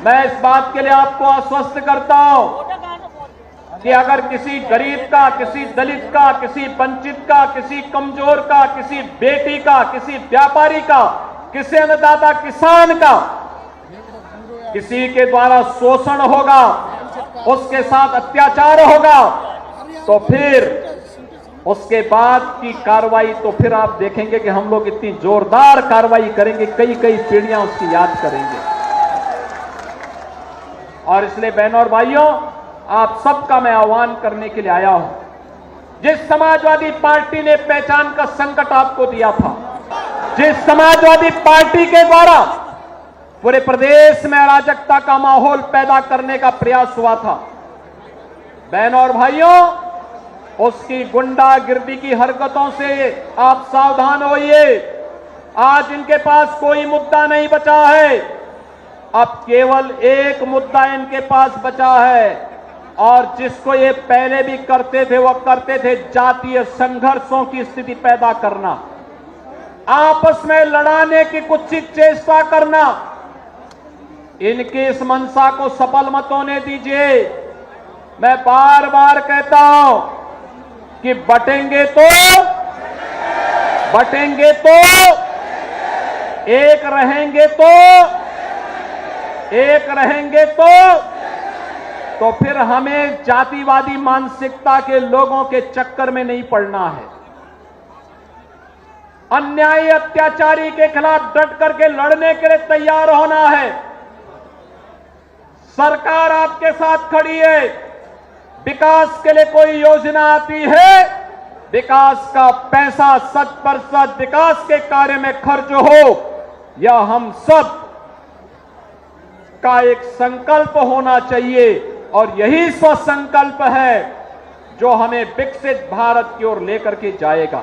मैं इस बात के लिए आपको आश्वस्त करता हूं कि अगर किसी गरीब का, किसी दलित का, किसी वंचित का, किसी कमजोर का, किसी बेटी का, किसी व्यापारी का, किसी अन्नदाता किसान का किसी के द्वारा शोषण होगा, उसके साथ अत्याचार होगा, तो फिर उसके बाद की कार्रवाई तो फिर आप देखेंगे कि हम लोग इतनी जोरदार कार्रवाई करेंगे, कई कई पीढ़ियां उसकी याद करेंगे। और इसलिए बहनों और भाइयों, आप सबका मैं आह्वान करने के लिए आया हूं। जिस समाजवादी पार्टी ने पहचान का संकट आपको दिया था, जिस समाजवादी पार्टी के द्वारा पूरे प्रदेश में अराजकता का माहौल पैदा करने का प्रयास हुआ था, बहनों और भाइयों, उसकी गुंडागिर्दी की हरकतों से आप सावधान होइए। आज इनके पास कोई मुद्दा नहीं बचा है, अब केवल एक मुद्दा इनके पास बचा है, और जिसको ये पहले भी करते थे, वो करते थे जातीय संघर्षों की स्थिति पैदा करना, आपस में लड़ाने की कुछ चेष्टा करना। इनकी इस मंशा को सफल मत होने दीजिए। मैं बार बार कहता हूं कि बटेंगे तो एक रहेंगे तो फिर हमें जातिवादी मानसिकता के लोगों के चक्कर में नहीं पड़ना है। अन्यायी अत्याचारी के खिलाफ डट करके लड़ने के लिए तैयार होना है। सरकार आपके साथ खड़ी है। विकास के लिए कोई योजना आती है, विकास का पैसा 100% विकास के कार्य में खर्च हो, यह हम सब का एक संकल्प होना चाहिए, और यही स्वसंकल्प है जो हमें विकसित भारत की ओर लेकर के जाएगा।